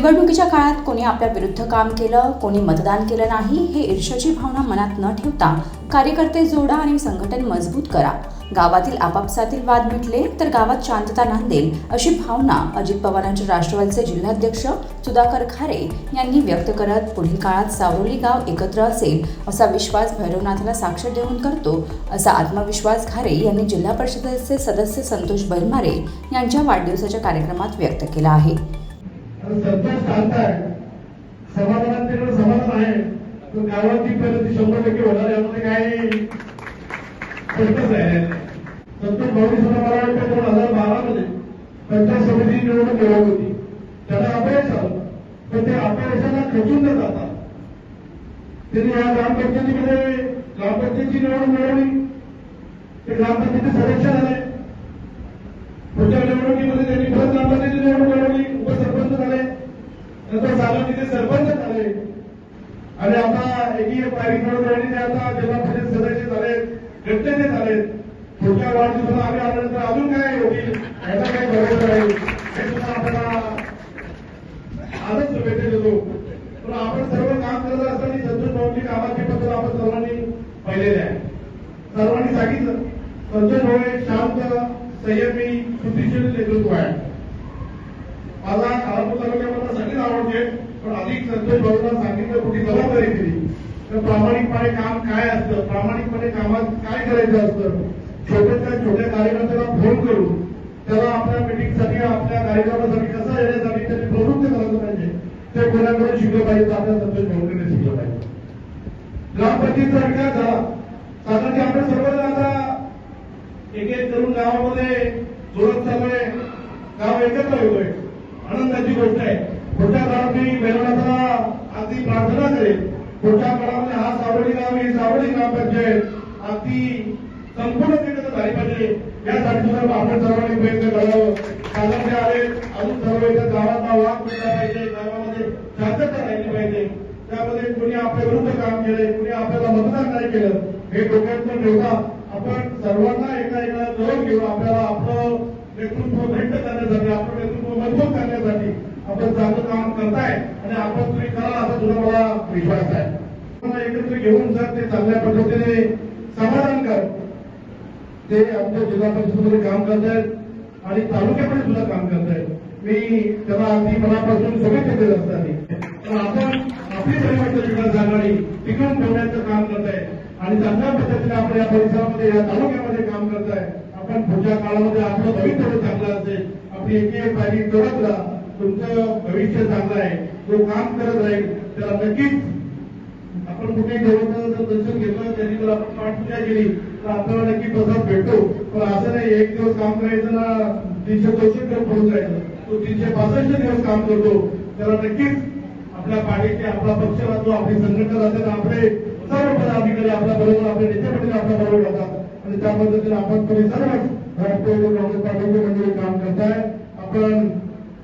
निवडणुकीच्या काळात कोणी आपल्या विरुद्ध काम केलं, कोणी मतदान केलं नाही, हे ईर्ष्याची भावना मनात न ठेवता कार्यकर्ते जोडा आणि संघटन मजबूत करा. गावातील आपापसातील वाद मिटले तर गावात शांतता नांदेल, अशी भावना अजित पवारांचे राष्ट्रवादीचे जिल्हाध्यक्ष सुधाकर खारे यांनी व्यक्त करत पुढील काळात सावरोली गाव एकत्र असेल असा विश्वास भैरवनाथाला साक्ष देऊन करतो, असा आत्मविश्वास खारे यांनी जिल्हा परिषदेचे सदस्य संतोष बैलमारे यांच्या वाढदिवसाच्या कार्यक्रमात व्यक्त केला आहे. संतोष सांगताय समाधानात तिकडे समाधान आहे, पण गावाची परिस्थिती 100% होणार यामध्ये काही प्रश्नच आहे. संतोष भाऊनी सुद्धा मला वाटतं 2012 मध्ये पंचायत समिती निवडणूक लढवली होती. त्याला अपयश आलं, पण ते अपयशाला खचून न जाता त्यांनी या ग्रामपंचायतीमध्ये ग्रामपंचायतीची निवडणूक लढवली. ते ग्रामपंचायतीचे सदस्य झाले. पुढच्या निवडणुकीमध्ये त्यांनी परत ग्रामपंचायतीची निवडणूक लढवली, उपसरपंच झाले, नंतर झालं तिथे सरपंच झाले आणि आता एक तारीख ते आता जिल्हा परिषद सदस्य झाले, गटनेते झाले. पुढच्या वाढदिवसाला आम्ही आल्यानंतर अजून काय होईल याचा काही भरोसा नाही, हे सुद्धा आपल्याला आजच शुभेच्छा देतो. पण आपण सर्व काम करत असताना संतोष भाऊंची कामाची पद्धत आपण सर्वांनी पाहिलेली आहे. सर्वांनी सांगितलं संतोष भाऊ हे शांत, संयमी, कृतीशील नेतृत्व आहे. मला खालापूर तालुक्यामध्ये सगळीच आवडते, पण अधिक संतोष भाऊला सांगितलं कुठे जबाबदारी दिली तर प्रामाणिकपणे काम काय असतं, प्रामाणिकपणे कामात काय करायचं असतं. छोट्याच्या छोट्या कार्यक्रमाला फोन करून त्याला आपल्या मिटिंगसाठी, आपल्या कार्यक्रमासाठी कसं येण्यासाठी त्यांनी प्रवृत्त करायला पाहिजे, ते कोणाकडून शिकलं पाहिजे, आपल्या संतोष भाऊकडे शिकलं पाहिजे. ग्रामपंचायतीचा विकास झाला, साधारण आपण सर्वजण आता एक एक करून गावामध्ये जोरात चालू आहे, गाव एकत्र होतोय, आनंदाची गोष्ट आहे. पुढच्या काळात मी भैरवनाथाला अगदी प्रार्थना करेन, पुढच्या काळामध्ये हा सावरोली गाव, ही सावरोली ग्रामपंचायत अगदी संपूर्ण एकत्र झाली पाहिजे, यासाठी सुद्धा आपण सर्वांनी प्रयत्न करावं. साधारण आले अजून सर्व इथं गावाचा वाद मिळला पाहिजे, गावामध्ये शांतता राहिली पाहिजे. त्यामध्ये कोणी आपल्या विरुद्ध काम केलंय, कोणी आपल्याला मतदान नाही केलं, हे डोक्यात न ठेवता आपण सर्वांना एका जवळ घेऊन आपल्याला आपलं नेतृत्व घट्ट करण्यासाठी, आपलं नेतृत्व मजबूत करण्यासाठी आपण चांगलं काम करताय आणि आपण तुम्ही करा असा सुद्धा मला विश्वास आहे. एकत्र घेऊन जर ते चांगल्या पद्धतीने समाधानकर ते आमच्या जिल्हा परिषदेमध्ये काम करतायत आणि तालुक्यामध्ये सुद्धा काम करतायत, मी त्याला अगदी मनापासून शुभेच्छा देत असताना पण आपण आपली परिवर्तन विकास आघाडी टिकवून ठेवण्याचं काम करताय आणि चांगल्या पद्धतीने आपण या परिसरामध्ये, या तालुक्यामध्ये काम करताय. आपण पुढच्या काळामध्ये आपलं भवितव्य चांगलं असेल, आपली एक पायरी करत राहा, तुमचं भविष्य चांगलं आहे. जो काम करत राहील त्याला नक्कीच आपण कुठेही देवाचं जर दर्शन घेतलं, त्यांनी जर आपण पाठपूजा केली तर आपल्याला नक्की प्रसाद भेटतो. पण असं नाही एक दिवस काम करायचं ना 364 दिवस पडून जायचं, तो 365 दिवस काम करतो. त्याला नक्कीच आपल्या पाठीचे, आपला पक्ष राहतो, आपली संघटना राहते, आपले सर्व पदाधिकारी आपल्या बरोबर, आपले नेते मंडळी आपल्या बरोबर राहतात आणि त्या पद्धतीने आपण तुम्ही सर्वच राष्ट्रवादी काँग्रेस पार्टीचे मंडळी काम करताय. आपण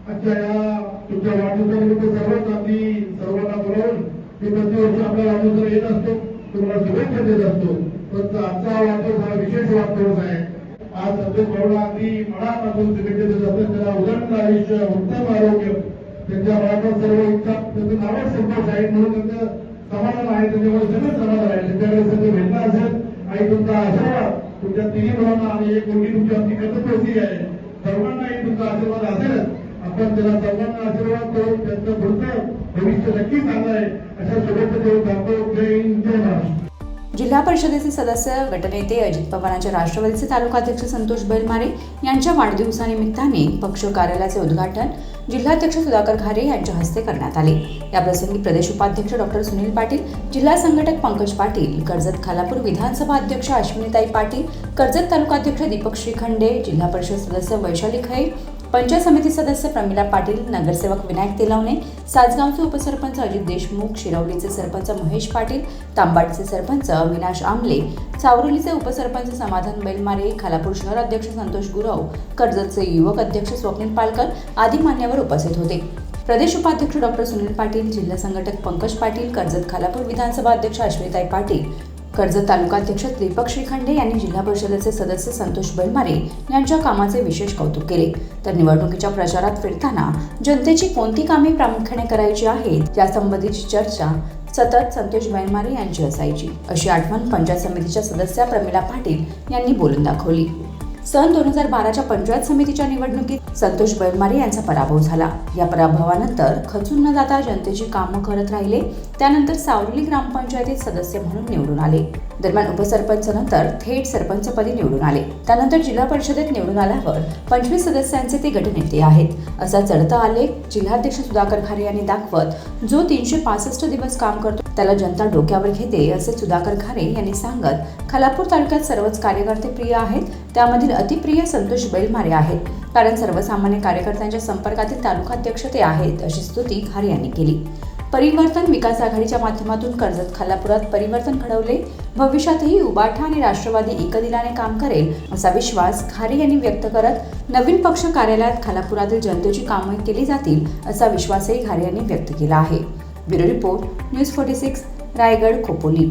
आजच्या या तुमच्या वाढदिवसानिमित्त सर्वच अगदी सर्वांना बोलावून मी प्रतिवर्षी आपल्या वाढदिवसाला येत असतो, तुम्हाला शुभेच्छा देत असतो. पण आजचा वाढदिवस हा विशेष वाढदिवस आहे. आज संतोष भाऊला अगदी मनापासून शुभेच्छा देत असतो. त्याला उदंड आयुष्य, उत्तम आरोग्य, त्यांच्या मनात सर्व इच्छा, त्याचं नावच संतोष आहे म्हणून त्यांचं समाधान आहे, त्याच्यामुळे सगळं समाधान आहे. त्यांच्याकडे सगळं भेटलं असेल आणि तुमचा आशीर्वाद तुमच्या तिन्ही मुलांना आणि एक मुलगी तुमची अगदी कर्तव्यची आहे, सर्वांनाही तुमचा आशीर्वाद असेलच. आपण त्याला सर्वांना आशीर्वाद करून त्यांचं पुढचं भविष्य नक्की चांगलं आहे अशा शुभेच्छा देऊन सांगतो. जय हिंद, जय महाराष्ट्र. जिल्हा परिषदेचे सदस्य गटनेते अजित पवारांचे राष्ट्रवादीचे तालुकाध्यक्ष संतोष बैलमारे यांच्या वाढदिवसानिमित्ताने पक्ष कार्यालयाचे उद्घाटन जिल्हाध्यक्ष सुधाकर खारे यांच्या हस्ते करण्यात आले. याप्रसंगी प्रदेश उपाध्यक्ष डॉक्टर सुनील पाटील, जिल्हा संघटक पंकज पाटील, कर्जत खालापूर विधानसभा अध्यक्ष अश्विनीताई पाटील, कर्जत तालुकाध्यक्ष दीपक श्रीखंडे, जिल्हा परिषद सदस्य वैशाली खैर, पंचायत समिती सदस्य प्रमिला पाटील, नगरसेवक विनायक तेलवणे, सासगावचे उपसरपंच अजित देशमुख, शिरवलीचे सरपंच महेश पाटील, तांबाडचे सरपंच अविनाश आमले, सावरोलीचे उपसरपंच समाधान बैलमारे, खालापूर शहर अध्यक्ष संतोष गुरव, कर्जतचे युवक अध्यक्ष स्वप्नील पालकर आदी मान्यवर उपस्थित होते. प्रदेश उपाध्यक्ष डॉक्टर सुनील पाटील, जिल्हा संघटक पंकज पाटील, कर्जत खालापूर विधानसभा अध्यक्ष अश्विनीताई पाटील, कर्जत तालुकाध्यक्ष दीपक श्रीखंडे यांनी जिल्हा परिषदेचे सदस्य संतोष बैलमारे यांच्या कामाचे विशेष कौतुक केले. तर निवडणुकीच्या प्रचारात फिरताना जनतेची कोणती कामे प्रामुख्याने करायची आहेत यासंबंधीची चर्चा सतत संतोष बैलमारे यांची असायची, अशी आठवण पंचायत समितीच्या सदस्या प्रमिला पाटील यांनी बोलून दाखवली. सन 2012च्या पंचायत समितीच्या निवडणुकीत संतोष बैलमारे यांचा पराभव झाला. या पराभवानंतर खचून न जाता जनतेची कामं करत राहिले. त्यानंतर सावली ग्रामपंचायतीत सदस्य म्हणून निवडून आले. दरम्यान उपसरपंच नंतर थेट सरपंचपदी निवडून आले. त्यानंतर जिल्हा परिषदेत निवडून आल्यावर 25 सदस्यांचे ते गटनेते आहेत. असा चढता आलेख जिल्हाध्यक्ष सुधाकर घारे यांनी दाखवत जो 365 दिवस काम करतो त्याला जनता डोक्यावर घेते असे सुधाकर घारे यांनी सांगत खालापूर तालुक्यात सर्वच कार्यकर्ते प्रिय आहेत. त्यामधील अतिप्रिय संतोष बैलमारे आहेत, कारण सर्वसामान्य कार्यकर्त्यांच्या संपर्कातील तालुकाध्यक्ष ते आहेत, अशी स्तुती घारे यांनी केली. परिवर्तन विकास आघाडीच्या माध्यमातून कर्जत खालापुरात परिवर्तन घडवले. भविष्यातही उबाठा आणि राष्ट्रवादी एकदिलाने काम करेल असा विश्वास घारे यांनी व्यक्त करत नवीन पक्ष कार्यालयात खालापुरातील जनतेची कामे केली जातील असा विश्वासही घारे यांनी व्यक्त केला आहे. Bureau report news 46 Raigad Khopoli.